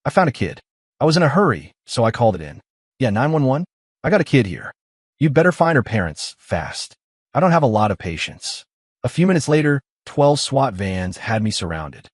I found a kid. I was in a hurry, so I called it in. Yeah, 911? I got a kid here. You better find her parents, fast. I don't have a lot of patience. A few minutes later, 12 SWAT vans had me surrounded.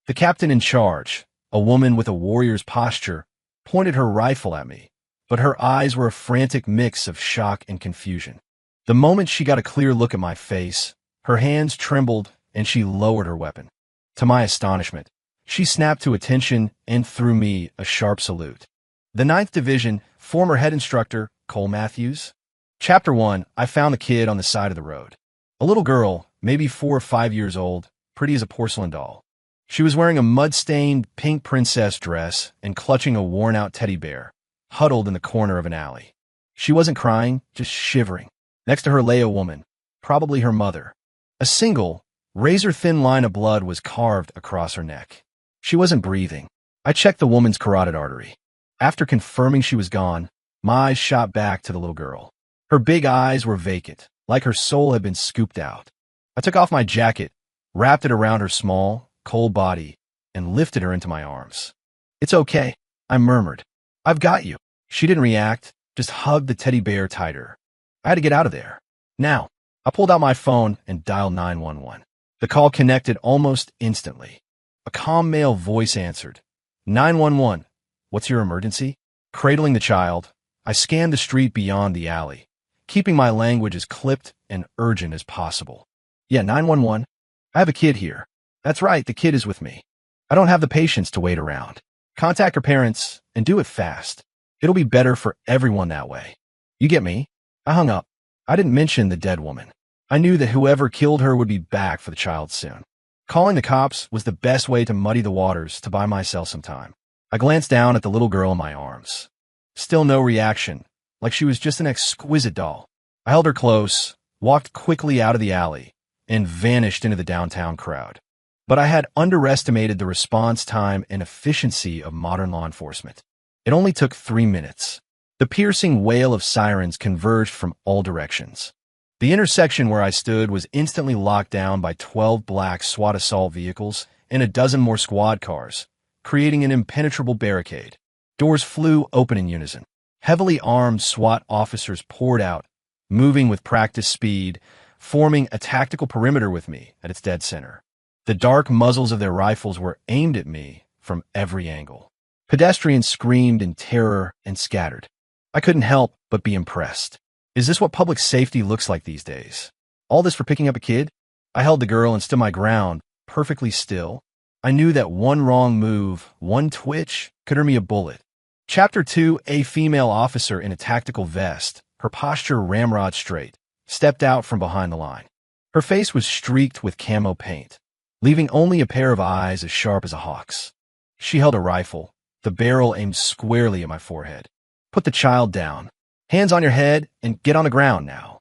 The captain in charge, a woman with a warrior's posture, pointed her rifle at me, but her eyes were a frantic mix of shock and confusion. The moment she got a clear look at my face, her hands trembled and she lowered her weapon. To my astonishment, she snapped to attention and threw me a sharp salute. The 9th Division, former head instructor, Cole Matthews. Chapter 1, I found the kid on the side of the road. A little girl, maybe 4 or 5 years old, pretty as a porcelain doll. She was wearing a mud-stained pink princess dress and clutching a worn-out teddy bear, huddled in the corner of an alley. She wasn't crying, just shivering. Next to her lay a woman, probably her mother. A single, razor-thin line of blood was carved across her neck. She wasn't breathing. I checked the woman's carotid artery. After confirming she was gone, my eyes shot back to the little girl. Her big eyes were vacant, like her soul had been scooped out. I took off my jacket, wrapped it around her small, cold body, and lifted her into my arms. "It's okay," I murmured. "I've got you." She didn't react, just hugged the teddy bear tighter. I had to get out of there. Now, I pulled out my phone and dialed 911. The call connected almost instantly. A calm male voice answered. 911, what's your emergency? Cradling the child, I scanned the street beyond the alley, keeping my language as clipped and urgent as possible. Yeah, 911, I have a kid here. That's right, the kid is with me. I don't have the patience to wait around. Contact her parents and do it fast. It'll be better for everyone that way. You get me? I hung up. I didn't mention the dead woman. I knew that whoever killed her would be back for the child soon. Calling the cops was the best way to muddy the waters to buy myself some time. I glanced down at the little girl in my arms. Still no reaction, like she was just an exquisite doll. I held her close, walked quickly out of the alley, and vanished into the downtown crowd. But I had underestimated the response time and efficiency of modern law enforcement. It only took 3 minutes. The piercing wail of sirens converged from all directions. The intersection where I stood was instantly locked down by 12 black SWAT assault vehicles and a dozen more squad cars, creating an impenetrable barricade. Doors flew open in unison. Heavily armed SWAT officers poured out, moving with practiced speed, forming a tactical perimeter with me at its dead center. The dark muzzles of their rifles were aimed at me from every angle. Pedestrians screamed in terror and scattered. I couldn't help but be impressed. Is this what public safety looks like these days? All this for picking up a kid? I held the girl and stood my ground, perfectly still. I knew that one wrong move, one twitch, could earn me a bullet. Chapter 2, a female officer in a tactical vest, her posture ramrod straight, stepped out from behind the line. Her face was streaked with camo paint, leaving only a pair of eyes as sharp as a hawk's. She held a rifle, the barrel aimed squarely at my forehead. "Put the child down. Hands on your head and get on the ground now."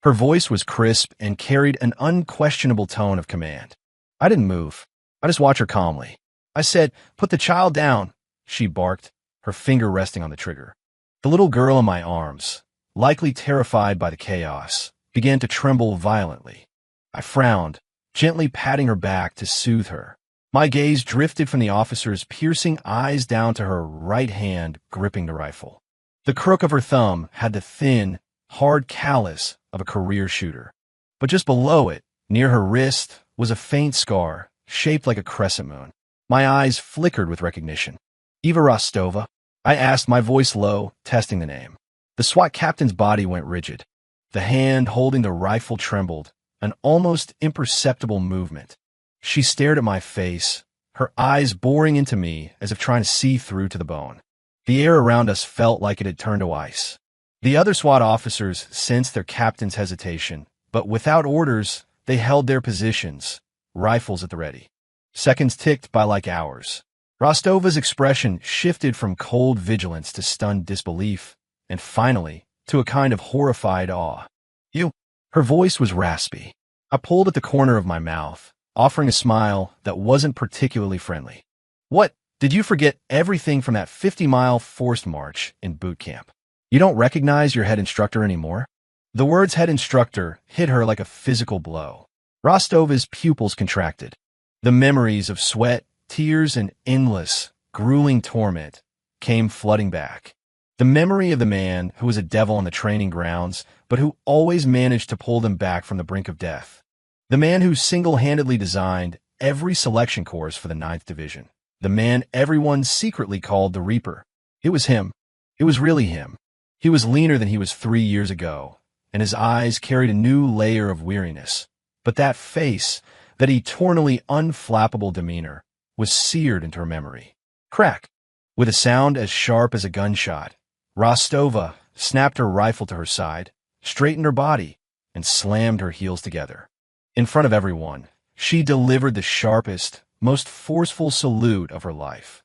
Her voice was crisp and carried an unquestionable tone of command. I didn't move. I just watched her calmly. I said, "Put the child down," she barked, her finger resting on the trigger. The little girl in my arms, likely terrified by the chaos, began to tremble violently. I frowned, gently patting her back to soothe her. My gaze drifted from the officer's piercing eyes down to her right hand gripping the rifle. The crook of her thumb had the thin, hard callus of a career shooter. But just below it, near her wrist, was a faint scar, shaped like a crescent moon. My eyes flickered with recognition. "Eva Rostova?" I asked, my voice low, testing the name. The SWAT captain's body went rigid. The hand holding the rifle trembled, an almost imperceptible movement. She stared at my face, her eyes boring into me as if trying to see through to the bone. The air around us felt like it had turned to ice. The other SWAT officers sensed their captain's hesitation, but without orders, they held their positions, rifles at the ready. Seconds ticked by like hours. Rostova's expression shifted from cold vigilance to stunned disbelief, and finally, to a kind of horrified awe. "You?" Her voice was raspy. I pulled at the corner of my mouth, offering a smile that wasn't particularly friendly. "What? Did you forget everything from that 50-mile forced march in boot camp? You don't recognize your head instructor anymore?" The words head instructor hit her like a physical blow. Rostova's pupils contracted. The memories of sweat, tears, and endless, grueling torment came flooding back. The memory of the man who was a devil on the training grounds, but who always managed to pull them back from the brink of death. The man who single-handedly designed every selection course for the 9th Division. The man everyone secretly called the Reaper. It was him. It was really him. He was leaner than he was 3 years ago, and his eyes carried a new layer of weariness. But that face, that eternally unflappable demeanor, was seared into her memory. Crack! With a sound as sharp as a gunshot, Rostova snapped her rifle to her side, straightened her body, and slammed her heels together. In front of everyone, she delivered the sharpest, most forceful salute of her life.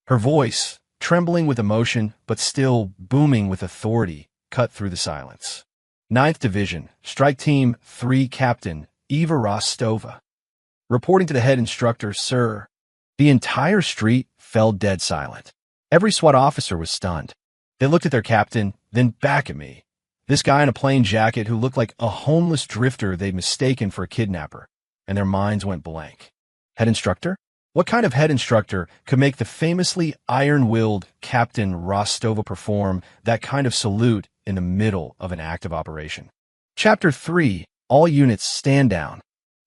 Her voice, trembling with emotion but still booming with authority, cut through the silence. 9th Division, Strike Team 3 Captain Eva Rostova. Reporting to the head instructor, sir. The entire street fell dead silent. Every SWAT officer was stunned. They looked at their captain, then back at me. This guy in a plain jacket who looked like a homeless drifter they'd mistaken for a kidnapper, and their minds went blank. Head instructor? What kind of head instructor could make the famously iron-willed Captain Rostova perform that kind of salute in the middle of an active operation? Chapter 3. All units stand down.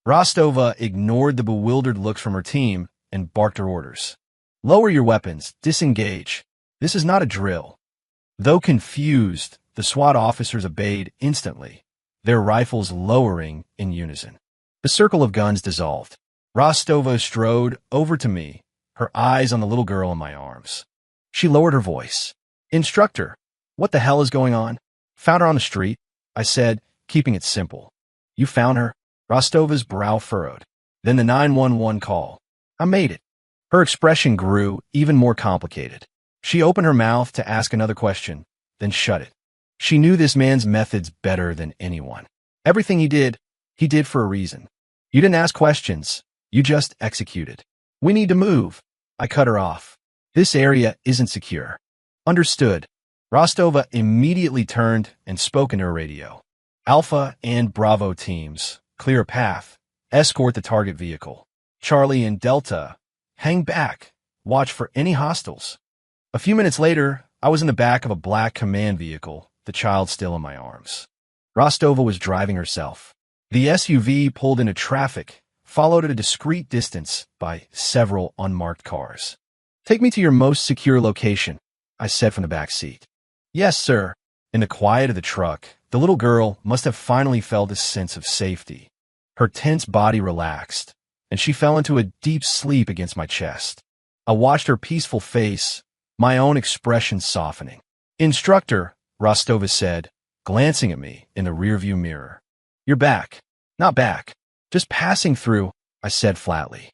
Rostova ignored the bewildered looks from her team and barked her orders. Lower your weapons. Disengage. This is not a drill. Though confused, the SWAT officers obeyed instantly, their rifles lowering in unison. The circle of guns dissolved. Rostova strode over to me, her eyes on the little girl in my arms. She lowered her voice. Instructor, what the hell is going on? Found her on the street, I said, keeping it simple. You found her? Rostova's brow furrowed. Then the 911 call. I made it. Her expression grew even more complicated. She opened her mouth to ask another question, then shut it. She knew this man's methods better than anyone. Everything he did for a reason. You didn't ask questions. You just executed. We need to move. I cut her off. This area isn't secure. Understood. Rostova immediately turned and spoke into her radio. Alpha and Bravo teams, clear a path. Escort the target vehicle. Charlie and Delta, hang back. Watch for any hostiles. A few minutes later, I was in the back of a black command vehicle, the child still in my arms. Rostova was driving herself. The SUV pulled into traffic, followed at a discreet distance by several unmarked cars. Take me to your most secure location, I said from the back seat. Yes, sir. In the quiet of the truck, the little girl must have finally felt a sense of safety. Her tense body relaxed, and she fell into a deep sleep against my chest. I watched her peaceful face, my own expression softening. Instructor, Rostova said, glancing at me in the rearview mirror. You're back. Not back. Just passing through, I said flatly.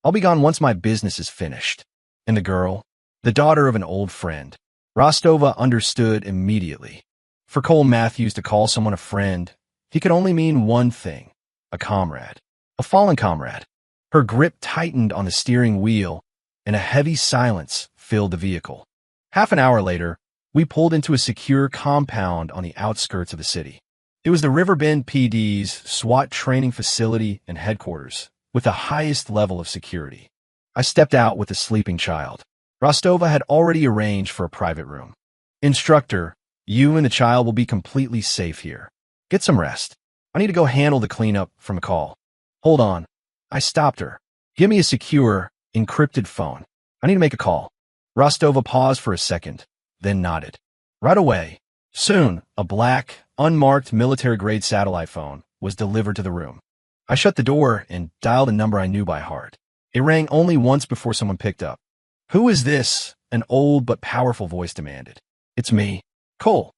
I'll be gone once my business is finished. And the girl, the daughter of an old friend. Rostova understood immediately. For Cole Matthews to call someone a friend, he could only mean one thing, a comrade, a fallen comrade. Her grip tightened on the steering wheel, and a heavy silence filled the vehicle. Half an hour later, we pulled into a secure compound on the outskirts of the city. It was the Riverbend PD's SWAT training facility and headquarters, with the highest level of security. I stepped out with the sleeping child. Rostova had already arranged for a private room. Instructor, you and the child will be completely safe here. Get some rest. I need to go handle the cleanup from a call. Hold on. I stopped her. Give me a secure, encrypted phone. I need to make a call. Rostova paused for a second, then nodded. Right away. Soon, a black, unmarked military-grade satellite phone was delivered to the room. I shut the door and dialed a number I knew by heart. It rang only once before someone picked up. Who is this? An old but powerful voice demanded. It's me. Cole.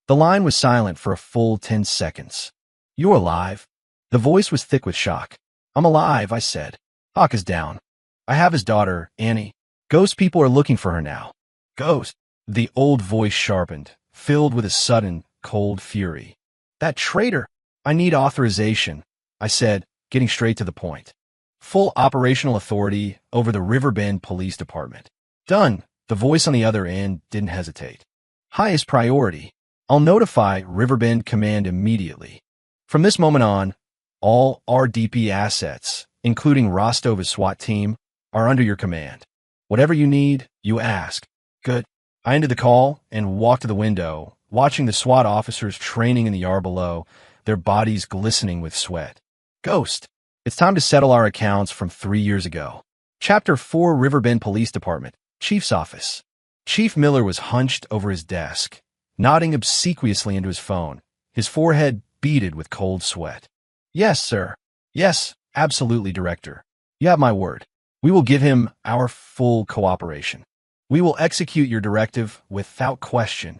The line was silent for a full 10 seconds. You're alive? The voice was thick with shock. I'm alive, I said. Hawk is down. I have his daughter, Annie. Ghost people are looking for her now. Ghost? The old voice sharpened, filled with a sudden, cold fury. That traitor! I need authorization, I said, getting straight to the point. Full operational authority over the Riverbend Police Department. Done. The voice on the other end didn't hesitate. Highest priority. I'll notify Riverbend Command immediately. From this moment on, all RDP assets, including Rostova's SWAT team, are under your command. Whatever you need, you ask. Good. I ended the call and walked to the window, watching the SWAT officers training in the yard below, their bodies glistening with sweat. Ghost. It's time to settle our accounts from 3 years ago. Chapter 4, Riverbend Police Department, Chief's Office. Chief Miller was hunched over his desk, nodding obsequiously into his phone, his forehead beaded with cold sweat. Yes, sir. Yes, absolutely, Director. You have my word. We will give him our full cooperation. We will execute your directive without question.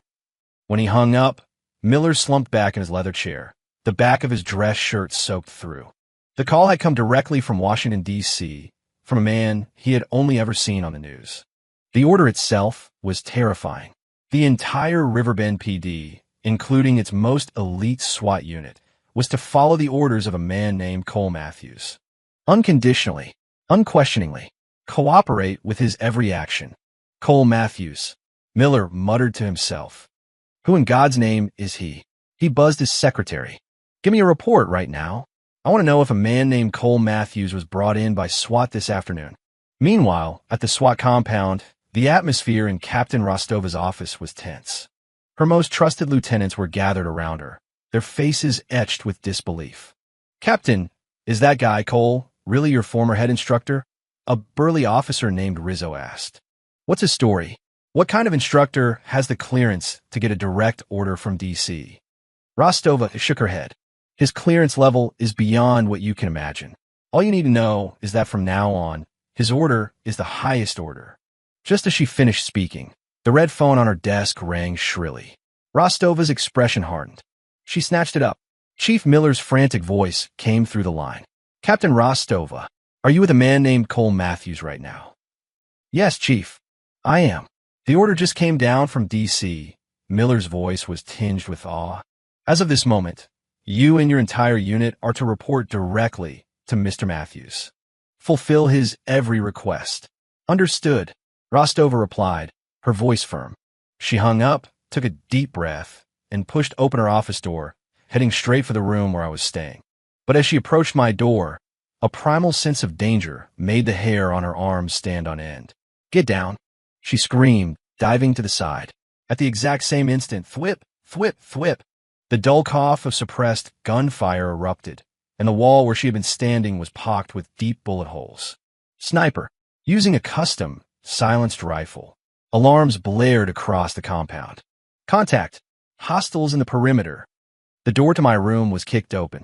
When he hung up, Miller slumped back in his leather chair, the back of his dress shirt soaked through. The call had come directly from Washington, D.C., from a man he had only ever seen on the news. The order itself was terrifying. The entire Riverbend PD, including its most elite SWAT unit, was to follow the orders of a man named Cole Matthews. Unconditionally, unquestioningly, cooperate with his every action. Cole Matthews, Miller muttered to himself. Who in God's name is he? He buzzed his secretary. Give me a report right now. I want to know if a man named Cole Matthews was brought in by SWAT this afternoon. Meanwhile, at the SWAT compound, the atmosphere in Captain Rostova's office was tense. Her most trusted lieutenants were gathered around her, their faces etched with disbelief. Captain, is that guy, Cole, really your former head instructor? A burly officer named Rizzo asked. What's his story? What kind of instructor has the clearance to get a direct order from D.C.? Rostova shook her head. His clearance level is beyond what you can imagine. All you need to know is that from now on, his order is the highest order. Just as she finished speaking, the red phone on her desk rang shrilly. Rostova's expression hardened. She snatched it up. Chief Miller's frantic voice came through the line. Captain Rostova, are you with a man named Cole Matthews right now? Yes, Chief. I am. The order just came down from D.C. Miller's voice was tinged with awe. As of this moment, you and your entire unit are to report directly to Mr. Matthews. Fulfill his every request. Understood, Rostova replied, her voice firm. She hung up, took a deep breath, and pushed open her office door, heading straight for the room where I was staying. But as she approached my door, a primal sense of danger made the hair on her arms stand on end. Get down, she screamed, diving to the side. At the exact same instant, thwip, thwip, thwip, the dull cough of suppressed gunfire erupted, and the wall where she had been standing was pocked with deep bullet holes. Sniper, using a custom, silenced rifle. Alarms blared across the compound. Contact! Hostiles in the perimeter. The door to my room was kicked open.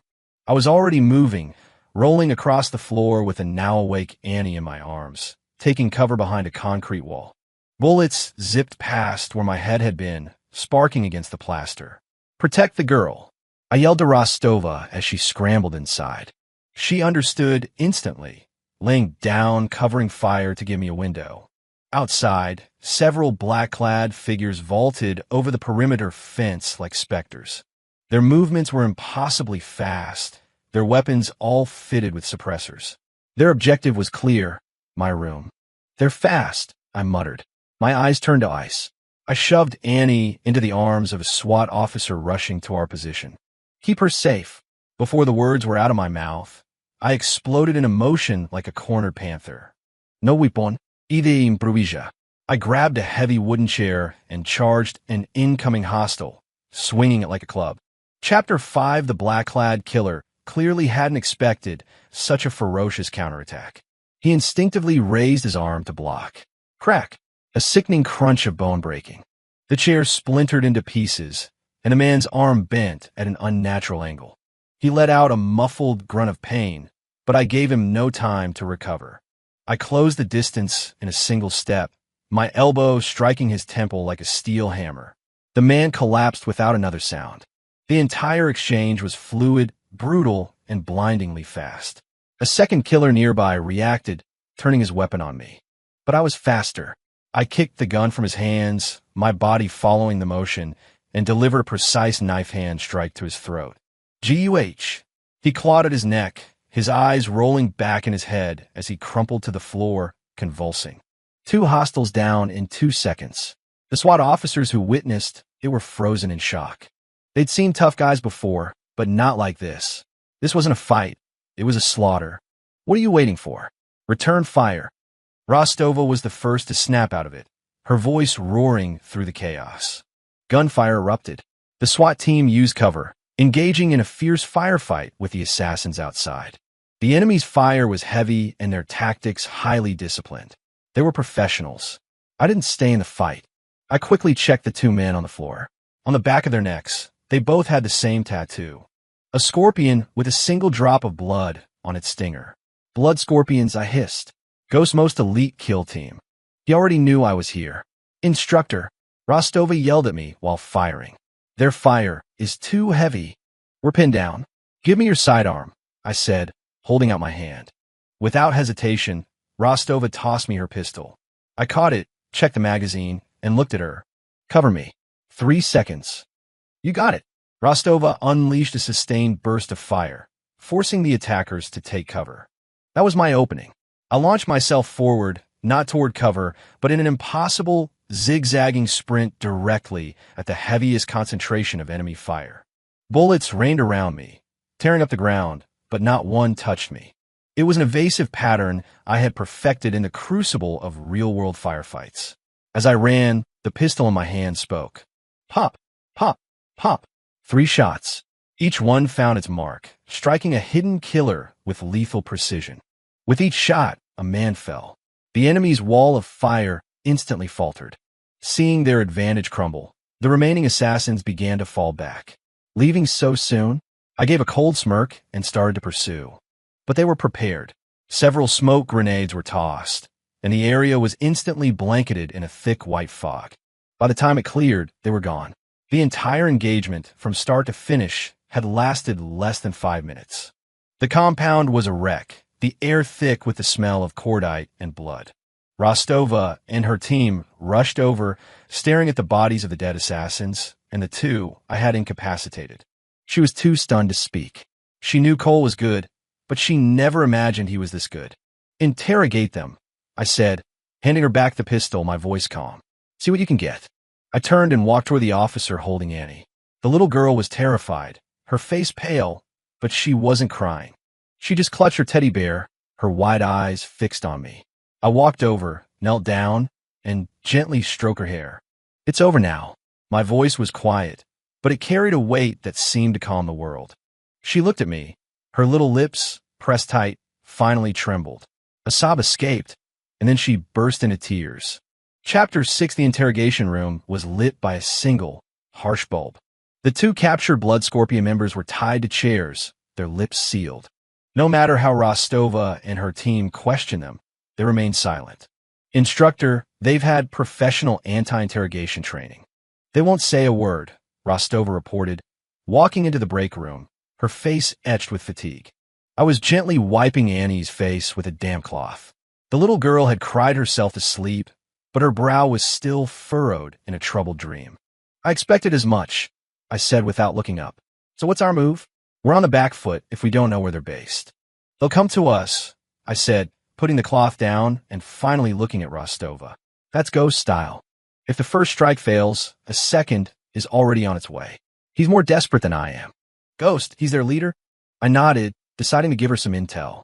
I was already moving, rolling across the floor with a now-awake Annie in my arms, taking cover behind a concrete wall. Bullets zipped past where my head had been, sparking against the plaster. Protect the girl, I yelled to Rostova as she scrambled inside. She understood instantly, laying down, covering fire to give me a window. Outside, several black-clad figures vaulted over the perimeter fence like specters. Their movements were impossibly fast, their weapons all fitted with suppressors. Their objective was clear, my room. They're fast, I muttered. My eyes turned to ice. I shoved Annie into the arms of a SWAT officer rushing to our position. Keep her safe. Before the words were out of my mouth, I exploded in emotion like a cornered panther. No weapon, ide improvisa. I grabbed a heavy wooden chair and charged an incoming hostile, swinging it like a club. Chapter 5, the black-clad killer clearly hadn't expected such a ferocious counterattack. He instinctively raised his arm to block. Crack! A sickening crunch of bone breaking. The chair splintered into pieces, and a man's arm bent at an unnatural angle. He let out a muffled grunt of pain, but I gave him no time to recover. I closed the distance in a single step, my elbow striking his temple like a steel hammer. The man collapsed without another sound. The entire exchange was fluid, brutal, and blindingly fast. A second killer nearby reacted, turning his weapon on me. But I was faster. I kicked the gun from his hands, my body following the motion, and delivered a precise knife-hand strike to his throat. G-U-H. He clawed at his neck, his eyes rolling back in his head as he crumpled to the floor, convulsing. 2 hostiles down in 2 seconds. The SWAT officers who witnessed it were frozen in shock. They'd seen tough guys before, but not like this. This wasn't a fight. It was a slaughter. What are you waiting for? Return fire. Rostova was the first to snap out of it, her voice roaring through the chaos. Gunfire erupted. The SWAT team used cover, engaging in a fierce firefight with the assassins outside. The enemy's fire was heavy and their tactics highly disciplined. They were professionals. I didn't stay in the fight. I quickly checked the two men on the floor. On the back of their necks, they both had the same tattoo. A scorpion with a single drop of blood on its stinger. Blood scorpions, I hissed. Ghost's most elite kill team. He already knew I was here. Instructor, Rostova yelled at me while firing. Their fire is too heavy. We're pinned down. Give me your sidearm, I said, holding out my hand. Without hesitation, Rostova tossed me her pistol. I caught it, checked the magazine, and looked at her. Cover me. 3 seconds. You got it. Rostova unleashed a sustained burst of fire, forcing the attackers to take cover. That was my opening. I launched myself forward, not toward cover, but in an impossible, zigzagging sprint directly at the heaviest concentration of enemy fire. Bullets rained around me, tearing up the ground, but not one touched me. It was an evasive pattern I had perfected in the crucible of real-world firefights. As I ran, the pistol in my hand spoke. Pop, pop, pop. 3 shots. Each one found its mark, striking a hidden killer with lethal precision. With each shot, a man fell. The enemy's wall of fire instantly faltered. Seeing their advantage crumble, the remaining assassins began to fall back. Leaving so soon, I gave a cold smirk and started to pursue. But they were prepared. Several smoke grenades were tossed, and the area was instantly blanketed in a thick white fog. By the time it cleared, they were gone. The entire engagement, from start to finish, had lasted less than 5 minutes. The compound was a wreck, the air thick with the smell of cordite and blood. Rostova and her team rushed over, staring at the bodies of the dead assassins, and the two I had incapacitated. She was too stunned to speak. She knew Cole was good, but she never imagined he was this good. Interrogate them, I said, handing her back the pistol, my voice calm. See what you can get. I turned and walked toward the officer holding Annie. The little girl was terrified, her face pale, but she wasn't crying. She just clutched her teddy bear, her wide eyes fixed on me. I walked over, knelt down, and gently stroked her hair. It's over now. My voice was quiet, but it carried a weight that seemed to calm the world. She looked at me. Her little lips, pressed tight, finally trembled. A sob escaped, and then she burst into tears. Chapter 6, the interrogation room, was lit by a single, harsh bulb. The 2 captured Blood Scorpion members were tied to chairs, their lips sealed. No matter how Rostova and her team questioned them, they remained silent. Instructor, they've had professional anti-interrogation training. They won't say a word, Rostova reported, walking into the break room, her face etched with fatigue. I was gently wiping Annie's face with a damp cloth. The little girl had cried herself to sleep, but her brow was still furrowed in a troubled dream. I expected as much, I said without looking up. So what's our move? We're on the back foot if we don't know where they're based. They'll come to us, I said, putting the cloth down and finally looking at Rostova. That's Ghost style. If the first strike fails, a second is already on its way. He's more desperate than I am. Ghost, he's their leader? I nodded, deciding to give her some intel.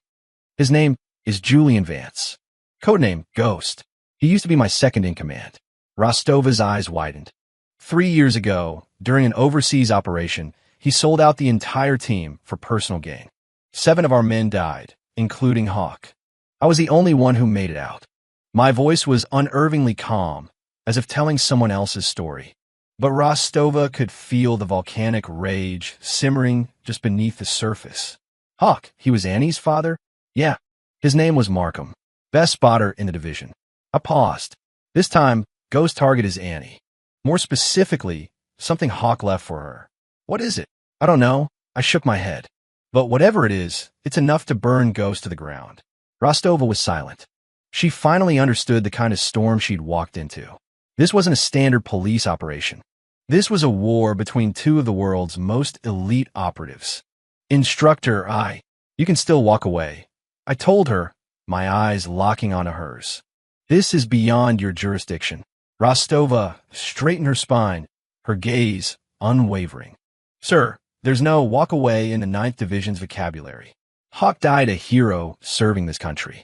His name is Julian Vance. Codename Ghost. He used to be my second in command. Rostova's eyes widened. 3 years ago, during an overseas operation, he sold out the entire team for personal gain. 7 of our men died, including Hawk. I was the only one who made it out. My voice was unnervingly calm, as if telling someone else's story. But Rostova could feel the volcanic rage simmering just beneath the surface. Hawk, he was Annie's father? Yeah. His name was Markham. Best spotter in the division. I paused. This time, Ghost's target is Annie. More specifically, something Hawk left for her. What is it? I don't know. I shook my head. But whatever it is, it's enough to burn Ghost to the ground. Rostova was silent. She finally understood the kind of storm she'd walked into. This wasn't a standard police operation. This was a war between 2 of the world's most elite operatives. Instructor, you can still walk away. I told her, my eyes locking onto hers. This is beyond your jurisdiction. Rostova straightened her spine, her gaze unwavering. Sir, there's no walk away in the 9th Division's vocabulary. Hawk died a hero serving this country.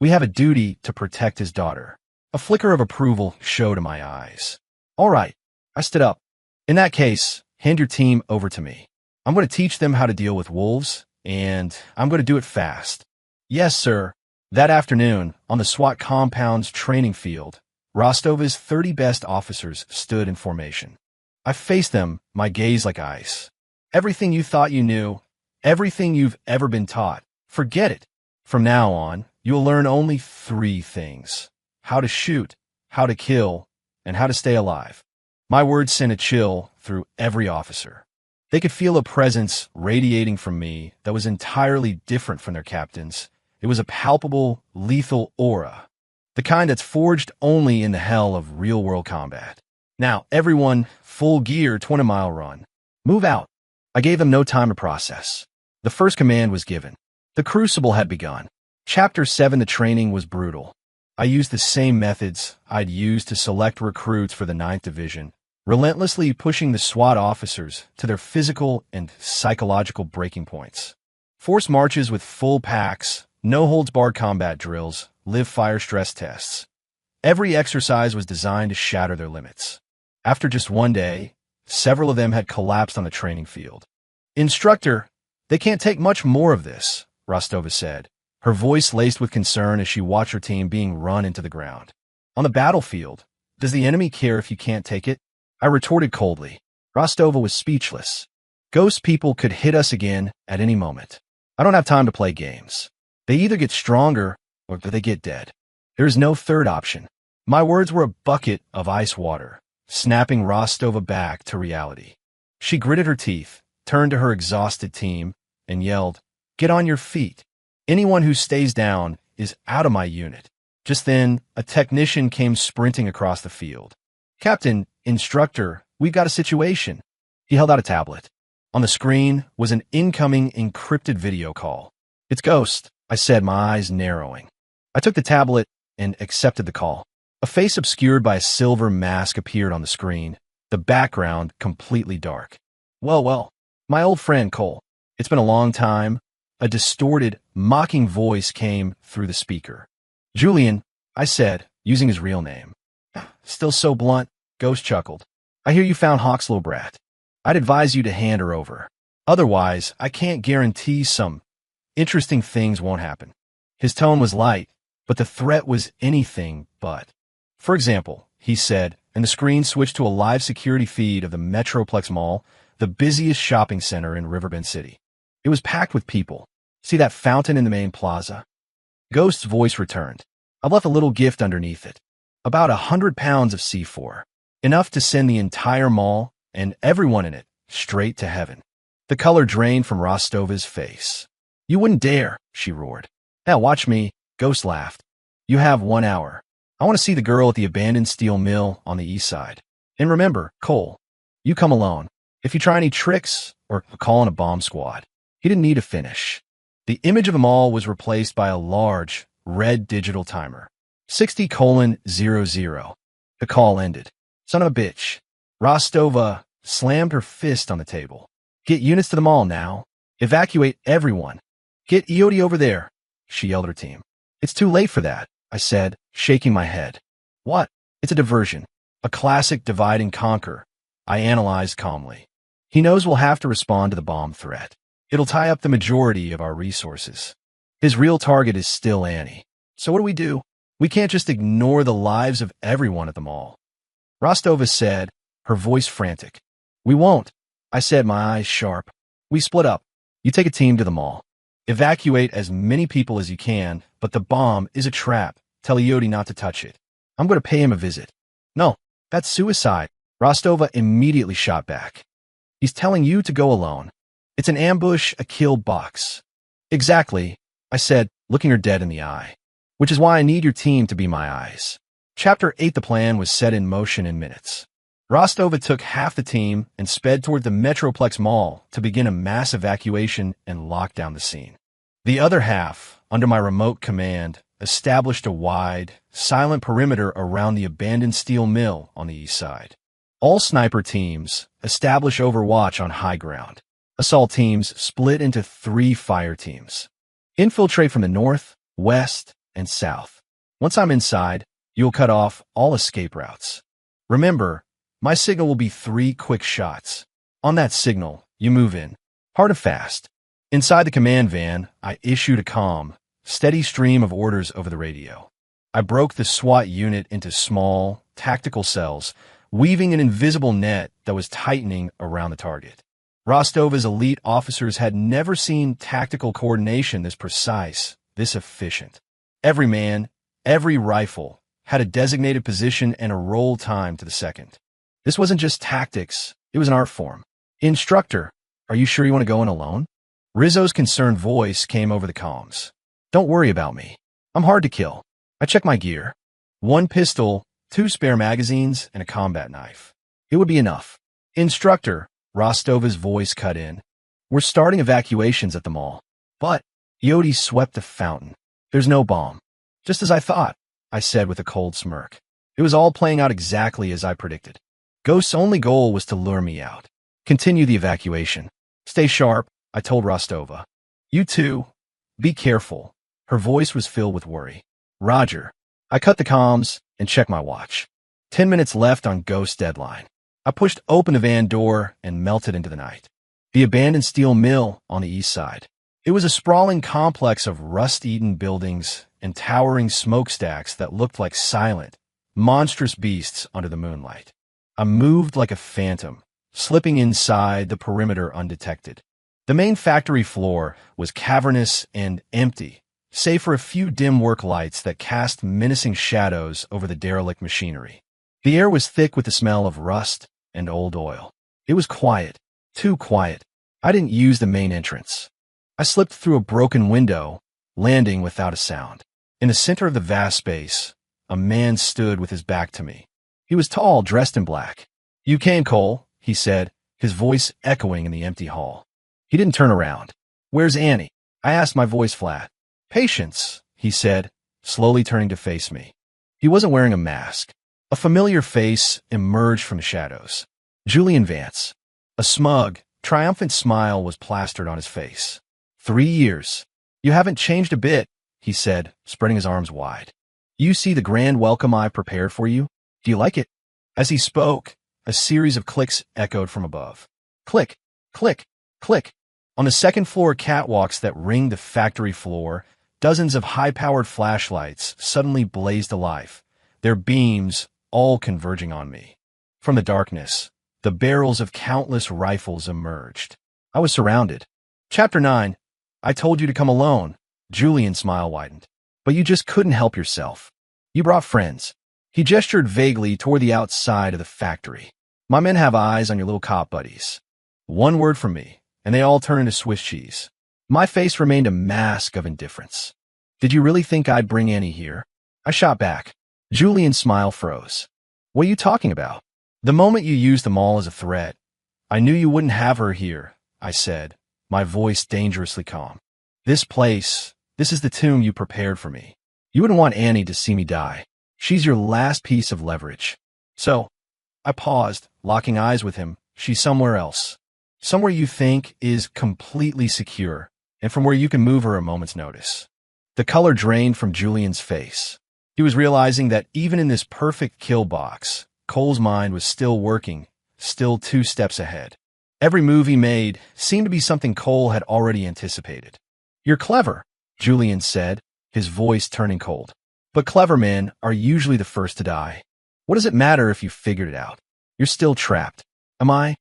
We have a duty to protect his daughter. A flicker of approval showed in my eyes. All right, I stood up. In that case, hand your team over to me. I'm going to teach them how to deal with wolves, and I'm going to do it fast. Yes, sir. That afternoon, on the SWAT compound's training field, Rostova's 30 best officers stood in formation. I faced them, my gaze like ice. Everything you thought you knew, everything you've ever been taught, forget it. From now on, you'll learn only 3 things: how to shoot, how to kill, and how to stay alive. My words sent a chill through every officer. They could feel a presence radiating from me that was entirely different from their captains. It was a palpable, lethal aura, the kind that's forged only in the hell of real-world combat. Now, everyone, full gear, 20-mile run. Move out. I gave them no time to process. The first command was given. The crucible had begun. Chapter 7, the training was brutal. I used the same methods I'd used to select recruits for the 9th Division, relentlessly pushing the SWAT officers to their physical and psychological breaking points. Forced marches with full packs, no-holds-barred combat drills, live-fire stress tests. Every exercise was designed to shatter their limits. After just one day, several of them had collapsed on the training field. Instructor, they can't take much more of this, Rostova said, her voice laced with concern as she watched her team being run into the ground. On the battlefield, does the enemy care if you can't take it? I retorted coldly. Rostova was speechless. Ghost people could hit us again at any moment. I don't have time to play games. They either get stronger or they get dead. There is no third option. My words were a bucket of ice water, snapping Rostova back to reality. She gritted her teeth, turned to her exhausted team, and yelled, "Get on your feet. Anyone who stays down is out of my unit." Just then, a technician came sprinting across the field. "Captain, Instructor, we've got a situation." He held out a tablet. On the screen was an incoming encrypted video call. "It's Ghost," I said, my eyes narrowing. I took the tablet and accepted the call. A face obscured by a silver mask appeared on the screen, the background completely dark. Well, my old friend Cole. It's been a long time." A distorted, mocking voice came through the speaker. "Julian," I said, using his real name. "Still so blunt," Ghost chuckled. "I hear you found Hawk's little brat. I'd advise you to hand her over. Otherwise, I can't guarantee some interesting things won't happen." His tone was light, but the threat was anything but. "For example," he said, and the screen switched to a live security feed of the Metroplex Mall, the busiest shopping center in Riverbend City. It was packed with people. "See that fountain in the main plaza?" Ghost's voice returned. "I left a little gift underneath it. About 100 pounds of C4. Enough to send the entire mall, and everyone in it, straight to heaven." The color drained from Rostova's face. "You wouldn't dare," she roared. "Now watch me," Ghost laughed. "You have 1 hour. I want to see the girl at the abandoned steel mill on the east side. And remember, Cole, you come alone. If you try any tricks, or call in a bomb squad." He didn't need to finish. The image of them all was replaced by a large, red digital timer. 60:00. The call ended. "Son of a bitch." Rostova slammed her fist on the table. "Get units to the mall now. Evacuate everyone. Get EOD over there," she yelled at her team. "It's too late for that," I said, shaking my head. "What?" "It's a diversion. A classic divide and conquer," I analyzed calmly. "He knows we'll have to respond to the bomb threat. It'll tie up the majority of our resources. His real target is still Annie. So what do? We can't just ignore the lives of everyone at the mall." Rostova said, her voice frantic. "We won't," I said, my eyes sharp. "We split up. You take a team to the mall. Evacuate as many people as you can, but the bomb is a trap. Tell Iodi not to touch it. I'm going to pay him a visit." "No, that's suicide," Rostova immediately shot back. "He's telling you to go alone. It's an ambush, a kill box." "Exactly," I said, looking her dead in the eye. "Which is why I need your team to be my eyes." Chapter 8, the plan was set in motion in minutes. Rostova took half the team and sped toward the Metroplex Mall to begin a mass evacuation and lock down the scene. The other half, under my remote command, established a wide, silent perimeter around the abandoned steel mill on the east side. All sniper teams establish overwatch on high ground. Assault teams split into 3 fire teams. Infiltrate from the north, west, and south. Once I'm inside, you'll cut off all escape routes. Remember, my signal will be 3 quick shots. On that signal, you move in, hard and fast. Inside the command van, I issued a calm, steady stream of orders over the radio. I broke the SWAT unit into small, tactical cells, weaving an invisible net that was tightening around the target. Rostova's elite officers had never seen tactical coordination this precise, this efficient. Every man, every rifle, had a designated position and a roll time to the second. This wasn't just tactics, it was an art form. Instructor, are you sure you want to go in alone? Rizzo's concerned voice came over the comms. Don't worry about me. I'm hard to kill. I checked my gear. 1 pistol, 2 spare magazines, and a combat knife. It would be enough. Instructor, Rostova's voice cut in. We're starting evacuations at the mall. But Yodi swept the fountain. There's no bomb. Just as I thought, I said with a cold smirk. It was all playing out exactly as I predicted. Ghost's only goal was to lure me out. Continue the evacuation. Stay sharp, I told Rostova. You too. Be careful. Her voice was filled with worry. Roger. I cut the comms and checked my watch. 10 minutes left on Ghost's deadline. I pushed open the van door and melted into the night. The abandoned steel mill on the east side. It was a sprawling complex of rust-eaten buildings and towering smokestacks that looked like silent, monstrous beasts under the moonlight. I moved like a phantom, slipping inside the perimeter undetected. The main factory floor was cavernous and empty, save for a few dim work lights that cast menacing shadows over the derelict machinery. The air was thick with the smell of rust and old oil. It was quiet, too quiet. I didn't use the main entrance. I slipped through a broken window, landing without a sound. In the center of the vast space, a man stood with his back to me. He was tall, dressed in black. You came, Cole, he said, his voice echoing in the empty hall. He didn't turn around. Where's Annie? I asked, my voice flat. Patience, he said, slowly turning to face me. He wasn't wearing a mask. A familiar face emerged from the shadows. Julian Vance. A smug, triumphant smile was plastered on his face. 3 years. You haven't changed a bit, he said, spreading his arms wide. You see the grand welcome I prepared for you? Do you like it? As he spoke, a series of clicks echoed from above. Click, click, click. On the second-floor catwalks that ringed the factory floor, dozens of high-powered flashlights suddenly blazed alive, their beams all converging on me. From the darkness, the barrels of countless rifles emerged. I was surrounded. Chapter 9. I told you to come alone. Julian's smile widened. But you just couldn't help yourself. You brought friends. He gestured vaguely toward the outside of the factory. My men have eyes on your little cop buddies. One word from me, and they all turn into Swiss cheese. My face remained a mask of indifference. Did you really think I'd bring Annie here? I shot back. Julian's smile froze. What are you talking about? The moment you used the mall as a threat, I knew you wouldn't have her here, I said, my voice dangerously calm. This place, this is the tomb you prepared for me. You wouldn't want Annie to see me die. She's your last piece of leverage. So, I paused, locking eyes with him. She's somewhere else. Somewhere you think is completely secure, and from where you can move her a moment's notice. The color drained from Julian's face. He was realizing that even in this perfect kill box, Cole's mind was still working, still 2 steps ahead. Every move he made seemed to be something Cole had already anticipated. You're clever, Julian said, his voice turning cold. But clever men are usually the first to die. What does it matter if you figured it out? You're still trapped. Am I?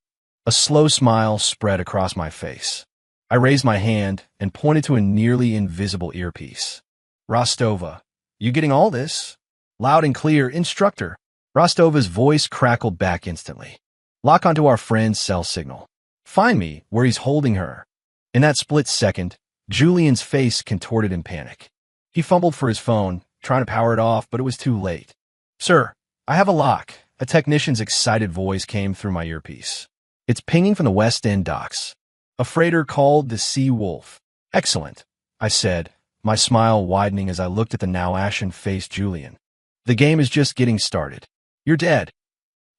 A slow smile spread across my face. I raised my hand and pointed to a nearly invisible earpiece. Rostova, you getting all this? Loud and clear, Instructor. Rostova's voice crackled back instantly. Lock onto our friend's cell signal. Find me where he's holding her. In that split second, Julian's face contorted in panic. He fumbled for his phone, trying to power it off, but it was too late. Sir, I have a lock. A technician's excited voice came through my earpiece. It's pinging from the West End docks. A freighter called the Sea Wolf. Excellent, I said, my smile widening as I looked at the now ashen-faced Julian. The game is just getting started. You're dead.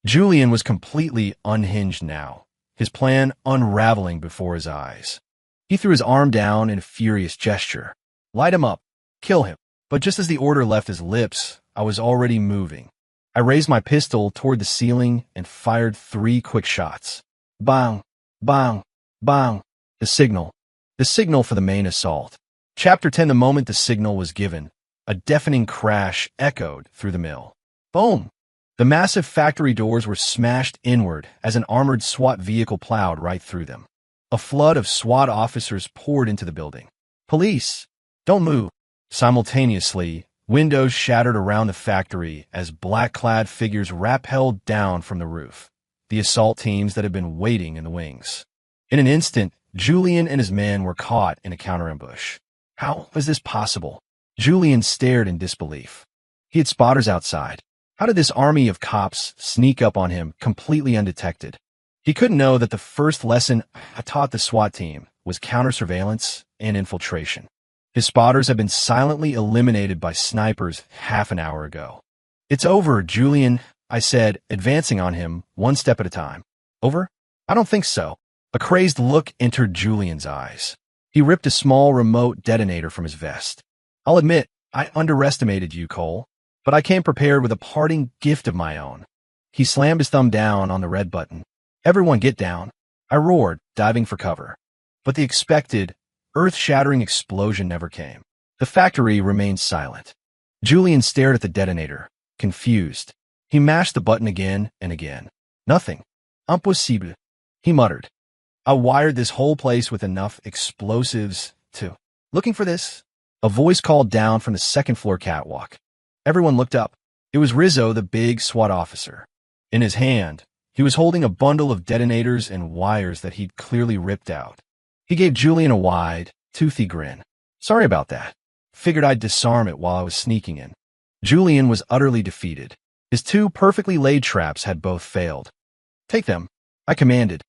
Julian was completely unhinged now, his plan unraveling before his eyes. He threw his arm down in a furious gesture. Light him up. Kill him. But just as the order left his lips, I was already moving. I raised my pistol toward the ceiling and fired 3 quick shots. Bang, bang, bang. The signal. The signal for the main assault. Chapter 10. The moment the signal was given, a deafening crash echoed through the mill. Boom! The massive factory doors were smashed inward as an armored SWAT vehicle plowed right through them. A flood of SWAT officers poured into the building. Police! Don't move! Simultaneously, windows shattered around the factory as black-clad figures rappelled down from the roof, the assault teams that had been waiting in the wings. In an instant, Julian and his men were caught in a counter-ambush. How was this possible? Julian stared in disbelief. He had spotters outside. How did this army of cops sneak up on him completely undetected? He couldn't know that the first lesson I taught the SWAT team was counter-surveillance and infiltration. His spotters had been silently eliminated by snipers half an hour ago. It's over, Julian, I said, advancing on him one step at a time. Over? I don't think so. A crazed look entered Julian's eyes. He ripped a small remote detonator from his vest. I'll admit, I underestimated you, Cole, but I came prepared with a parting gift of my own. He slammed his thumb down on the red button. Everyone get down. I roared, diving for cover. But the expected, earth-shattering explosion never came. The factory remained silent. Julian stared at the detonator, confused. He mashed the button again and again. Nothing. Impossible. He muttered. I wired this whole place with enough explosives to... Looking for this? A voice called down from the second-floor catwalk. Everyone looked up. It was Rizzo, the big SWAT officer. In his hand, he was holding a bundle of detonators and wires that he'd clearly ripped out. He gave Julian a wide, toothy grin. Sorry about that. Figured I'd disarm it while I was sneaking in. Julian was utterly defeated. His 2 perfectly laid traps had both failed. Take them, I commanded.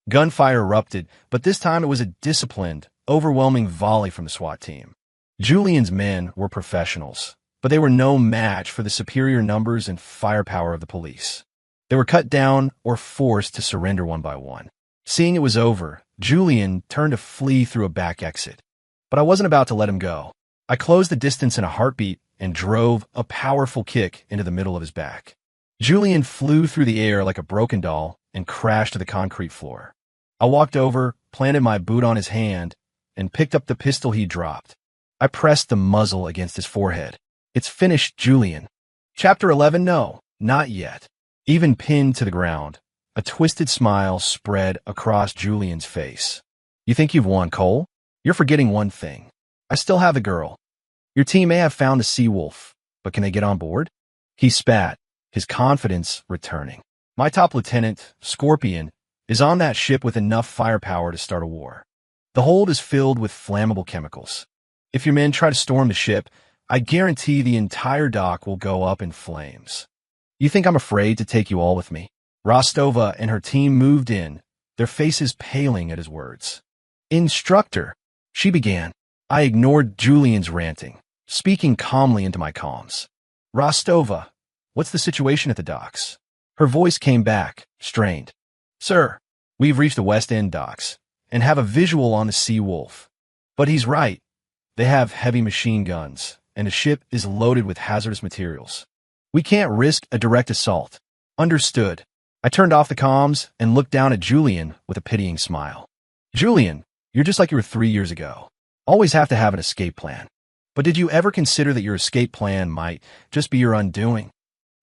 Gunfire erupted, but this time it was a disciplined, overwhelming volley from the SWAT team. Julian's men were professionals, but they were no match for the superior numbers and firepower of the police. They were cut down or forced to surrender one by one. Seeing it was over, Julian turned to flee through a back exit. But I wasn't about to let him go. I closed the distance in a heartbeat and drove a powerful kick into the middle of his back. Julian flew through the air like a broken doll and crashed to the concrete floor. I walked over, planted my boot on his hand, and picked up the pistol he dropped. I pressed the muzzle against his forehead. It's finished, Julian. Chapter 11. No, not yet. Even pinned to the ground, a twisted smile spread across Julian's face. You think you've won, Cole? You're forgetting one thing. I still have the girl. Your team may have found the sea wolf, but can they get on board? He spat, his confidence returning. My top lieutenant, Scorpion, is on that ship with enough firepower to start a war. The hold is filled with flammable chemicals. If your men try to storm the ship, I guarantee the entire dock will go up in flames. You think I'm afraid to take you all with me? Rostova and her team moved in, their faces paling at his words. Instructor, she began. I ignored Julian's ranting, speaking calmly into my comms. Rostova, what's the situation at the docks? Her voice came back, strained. Sir, we've reached the West End docks and have a visual on the Sea Wolf. But he's right. They have heavy machine guns, and the ship is loaded with hazardous materials. We can't risk a direct assault. Understood. I turned off the comms and looked down at Julian with a pitying smile. Julian, you're just like you were 3 years ago. Always have to have an escape plan. But did you ever consider that your escape plan might just be your undoing?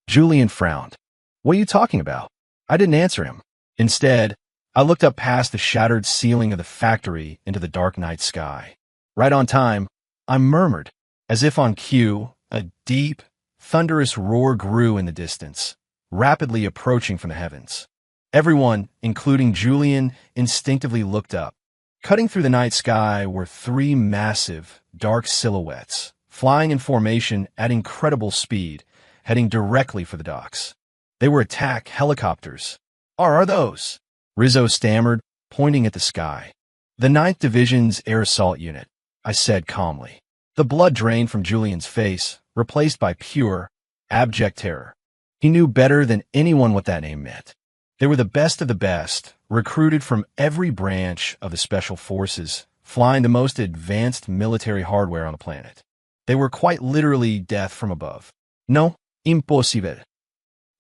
Julian frowned. What are you talking about? I didn't answer him. Instead, I looked up past the shattered ceiling of the factory into the dark night sky. Right on time, I murmured, as if on cue, a deep, thunderous roar grew in the distance, rapidly approaching from the heavens. Everyone, including Julian, instinctively looked up. Cutting through the night sky were 3 massive, dark silhouettes, flying in formation at incredible speed, heading directly for the docks. They were attack helicopters. Are those? Rizzo stammered, pointing at the sky. The 9th Division's Air Assault Unit, I said calmly. The blood drained from Julian's face, replaced by pure, abject terror. He knew better than anyone what that name meant. They were the best of the best, recruited from every branch of the Special Forces, flying the most advanced military hardware on the planet. They were quite literally death from above. No, impossible.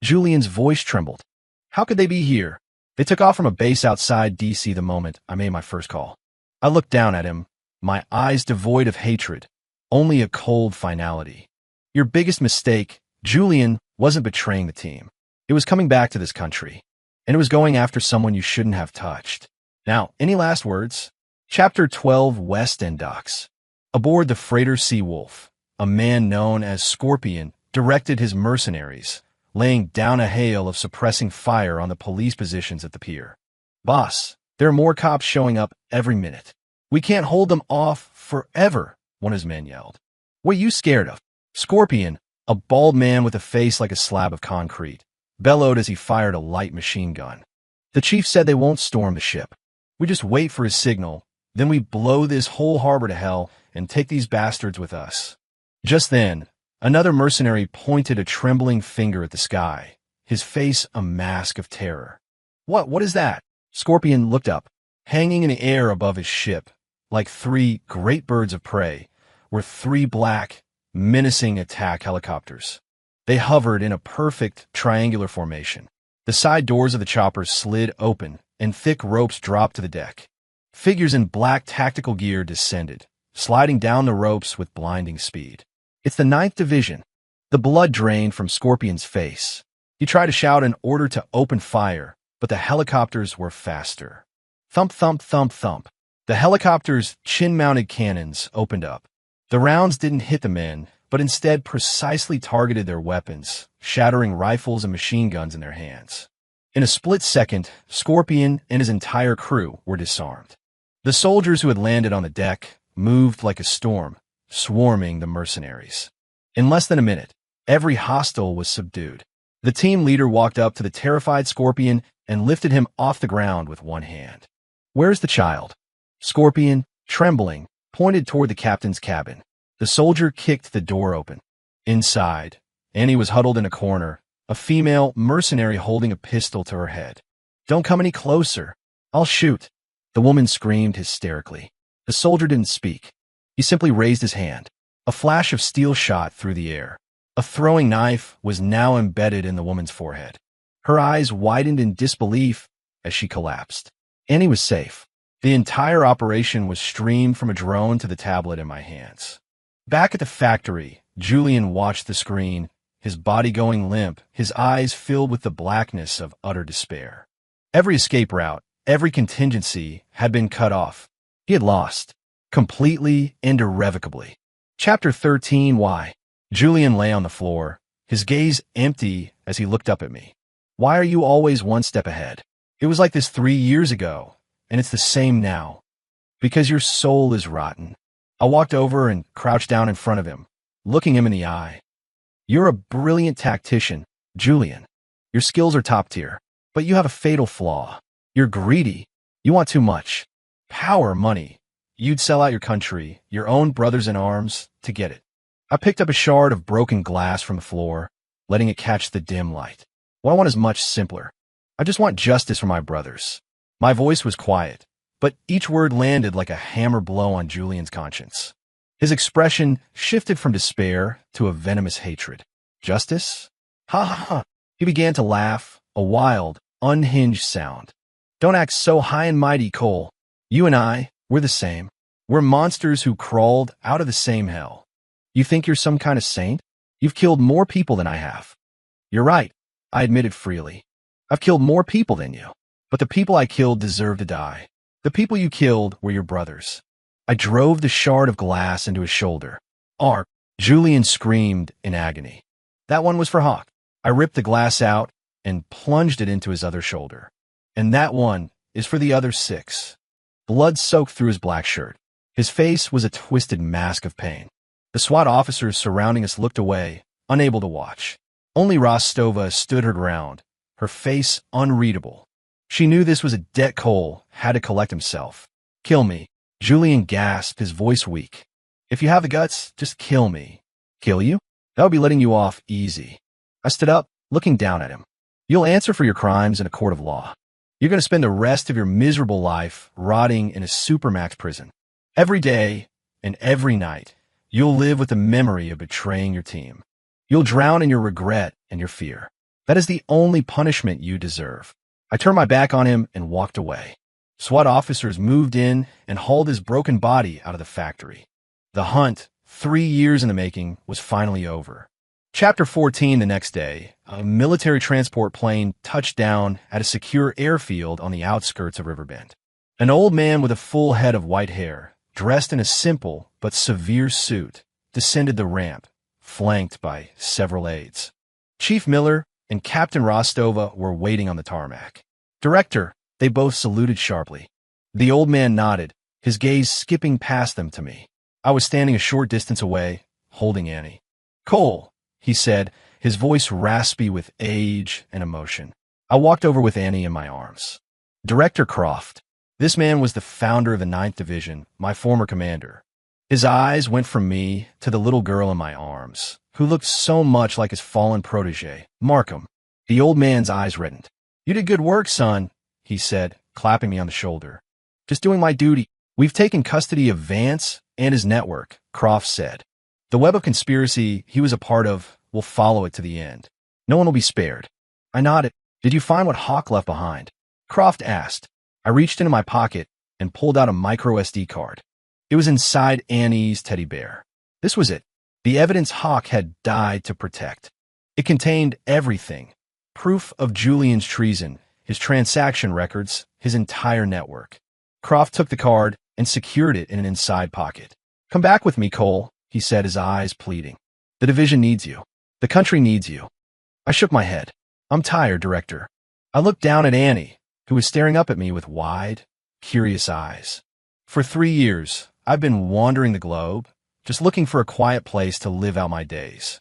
Julian's voice trembled. How could they be here? They took off from a base outside D.C. the moment I made my first call. I looked down at him, my eyes devoid of hatred, only a cold finality. Your biggest mistake, Julian, wasn't betraying the team. It was coming back to this country. And it was going after someone you shouldn't have touched. Now, any last words? Chapter 12, West End Docks. Aboard the freighter Seawolf, a man known as Scorpion directed his mercenaries, laying down a hail of suppressing fire on the police positions at the pier. Boss, there are more cops showing up every minute. We can't hold them off forever, one of his men yelled. What are you scared of? Scorpion, a bald man with a face like a slab of concrete, bellowed as he fired a light machine gun. The chief said they won't storm the ship. We just wait for his signal, then we blow this whole harbor to hell and take these bastards with us. Just then, another mercenary pointed a trembling finger at the sky, his face a mask of terror. What is that? Scorpion looked up. Hanging in the air above his ship, like three great birds of prey, were three black, menacing attack helicopters. They hovered in a perfect triangular formation. The side doors of the choppers slid open, and thick ropes dropped to the deck. Figures in black tactical gear descended, sliding down the ropes with blinding speed. It's the 9th Division. The blood drained from Scorpion's face. He tried to shout an order to open fire, but the helicopters were faster. Thump, thump, thump, thump. The helicopters' chin-mounted cannons opened up. The rounds didn't hit the men, but instead precisely targeted their weapons, shattering rifles and machine guns in their hands. In a split second, Scorpion and his entire crew were disarmed. The soldiers who had landed on the deck moved like a storm, swarming the mercenaries. In less than a minute, every hostile was subdued. The team leader walked up to the terrified Scorpion and lifted him off the ground with one hand. Where's the child? Scorpion, trembling, pointed toward the captain's cabin. The soldier kicked the door open. Inside, Annie was huddled in a corner, a female mercenary holding a pistol to her head. Don't come any closer. I'll shoot. The woman screamed hysterically. The soldier didn't speak. He simply raised his hand. A flash of steel shot through the air. A throwing knife was now embedded in the woman's forehead. Her eyes widened in disbelief as she collapsed. Annie was safe. The entire operation was streamed from a drone to the tablet in my hands. Back at the factory, Julian watched the screen, his body going limp, his eyes filled with the blackness of utter despair. Every escape route, every contingency had been cut off. He had lost. Completely and irrevocably. Chapter 13, Why? Julian lay on the floor, his gaze empty as he looked up at me. Why are you always one step ahead? It was like this 3 years ago, and it's the same now. Because your soul is rotten. I walked over and crouched down in front of him, looking him in the eye. You're a brilliant tactician, Julian. Your skills are top tier, but you have a fatal flaw. You're greedy. You want too much. Power, money. You'd sell out your country, your own brothers in arms, to get it. I picked up a shard of broken glass from the floor, letting it catch the dim light. What I want is much simpler. I just want justice for my brothers. My voice was quiet, but each word landed like a hammer blow on Julian's conscience. His expression shifted from despair to a venomous hatred. Justice? Ha ha ha. He began to laugh, a wild, unhinged sound. Don't act so high and mighty, Cole. You and I, we're the same. We're monsters who crawled out of the same hell. You think you're some kind of saint? You've killed more people than I have. You're right, I admitted freely. I've killed more people than you. But the people I killed deserve to die. The people you killed were your brothers. I drove the shard of glass into his shoulder. Ark! Julian screamed in agony. That one was for Hawk. I ripped the glass out and plunged it into his other shoulder. And that one is for the other 6. Blood soaked through his black shirt. His face was a twisted mask of pain. The SWAT officers surrounding us looked away, unable to watch. Only Rostova stood her ground, her face unreadable. She knew this was a debt Cole had to collect himself. Kill me. Julian gasped, his voice weak. If you have the guts, just kill me. Kill you? That would be letting you off easy. I stood up, looking down at him. You'll answer for your crimes in a court of law. You're going to spend the rest of your miserable life rotting in a supermax prison. Every day and every night, You'll live with the memory of betraying your team. You'll drown in your regret and your fear. That is the only punishment you deserve. I turned my back on him and walked away. SWAT officers moved in and hauled his broken body out of the factory. The hunt, 3 years in the making, was finally over. Chapter 14. The next day, a military transport plane touched down at a secure airfield on the outskirts of Riverbend. An old man with a full head of white hair, dressed in a simple but severe suit, descended the ramp, flanked by several aides. Chief Miller and Captain Rostova were waiting on the tarmac. "Director," they both saluted sharply. The old man nodded, his gaze skipping past them to me. I was standing a short distance away, holding Annie. "Cole," he said, his voice raspy with age and emotion. I walked over with Annie in my arms. "Director Croft." This man was the founder of the 9th Division, my former commander. His eyes went from me to the little girl in my arms, who looked so much like his fallen protege, Markham. The old man's eyes reddened. "You did good work, son," he said, clapping me on the shoulder. "Just doing my duty." "We've taken custody of Vance and his network," Croft said. "The web of conspiracy he was a part of will follow it to the end. No one will be spared." I nodded. "Did you find what Hawk left behind?" Croft asked. I reached into my pocket and pulled out a micro SD card. It was inside Annie's teddy bear. This was it. The evidence Hawk had died to protect. It contained everything. Proof of Julian's treason, his transaction records, his entire network. Croft took the card and secured it in an inside pocket. "Come back with me, Cole," he said, his eyes pleading. "The division needs you. The country needs you." I shook my head. "I'm tired, Director." I looked down at Annie, who was staring up at me with wide, curious eyes. For 3 years, I've been wandering the globe, just looking for a quiet place to live out my days.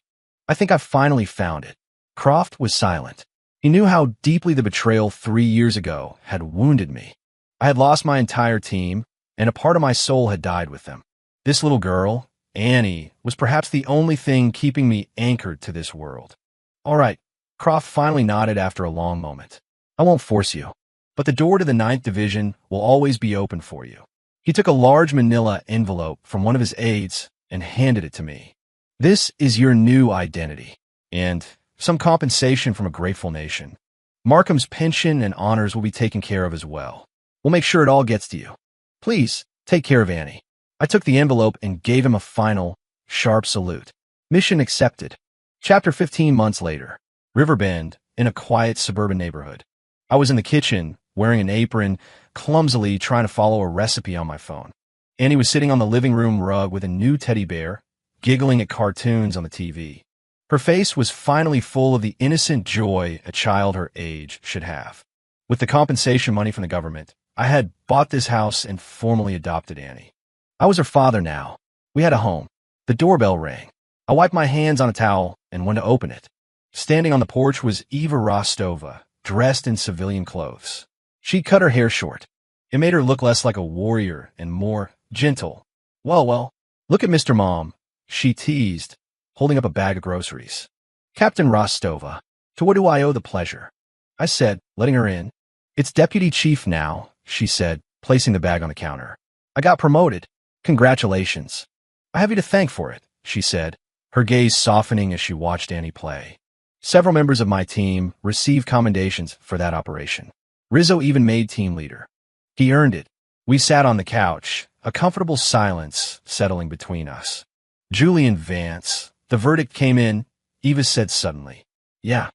I think I finally found it. Croft was silent. He knew how deeply the betrayal 3 years ago had wounded me. I had lost my entire team, and a part of my soul had died with them. This little girl, Annie, was perhaps the only thing keeping me anchored to this world. "All right," Croft finally nodded after a long moment. "I won't force you, but the door to the 9th Division will always be open for you." He took a large manila envelope from one of his aides and handed it to me. "This is your new identity, and some compensation from a grateful nation. Markham's pension and honors will be taken care of as well. We'll make sure it all gets to you. Please, take care of Annie." I took the envelope and gave him a final, sharp salute. Mission accepted. Chapter 15. Months later. Riverbend, in a quiet suburban neighborhood. I was in the kitchen, wearing an apron, clumsily trying to follow a recipe on my phone. Annie was sitting on the living room rug with a new teddy bear, giggling at cartoons on the TV. Her face was finally full of the innocent joy a child her age should have. With the compensation money from the government, I had bought this house and formally adopted Annie. I was her father now. We had a home. The doorbell rang. I wiped my hands on a towel and went to open it. Standing on the porch was Eva Rostova, dressed in civilian clothes. She cut her hair short. It made her look less like a warrior and more gentle. Well, look at Mr. Mom," she teased, holding up a bag of groceries. "Captain Rostova, to what do I owe the pleasure?" I said, letting her in. "It's deputy chief now," she said, placing the bag on the counter. "I got promoted. Congratulations." "I have you to thank for it," she said, her gaze softening as she watched Annie play. Several members of my team received commendations for that operation. Rizzo even made team leader. He earned it. We sat on the couch, a comfortable silence settling between us. "Julian Vance." The verdict came in, Eva said suddenly. "Yeah.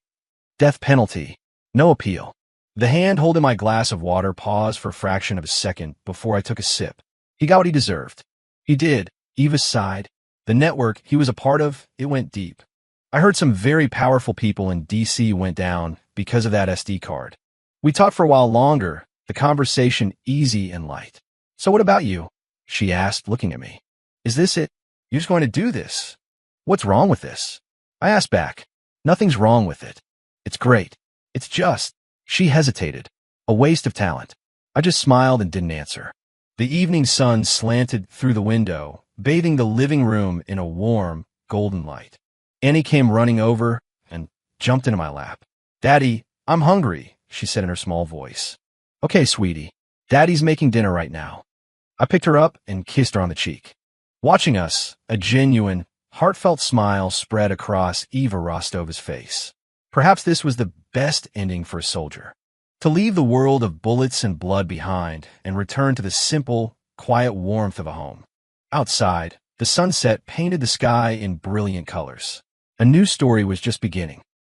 Death penalty. No appeal." The hand holding my glass of water paused for a fraction of a second before I took a sip. "He got what he deserved." "He did," Eva sighed. "The network he was a part of, it went deep. I heard some very powerful people in D.C. went down because of that SD card. We talked for a while longer, the conversation easy and light. So what about you?" she asked, looking at me. "Is this it? You're just going to do this? What's wrong with this?" I asked back. "Nothing's wrong with it. It's great. It's just," she hesitated, "a waste of talent." I just smiled and didn't answer. The evening sun slanted through the window, bathing the living room in a warm, golden light. Annie came running over and jumped into my lap. "Daddy, I'm hungry," she said in her small voice. "Okay, sweetie. Daddy's making dinner right now." I picked her up and kissed her on the cheek. Watching us, a genuine, heartfelt smile spread across Eva Rostova's face. Perhaps this was the best ending for a soldier. To leave the world of bullets and blood behind and return to the simple, quiet warmth of a home. Outside, the sunset painted the sky in brilliant colors. A new story was just beginning.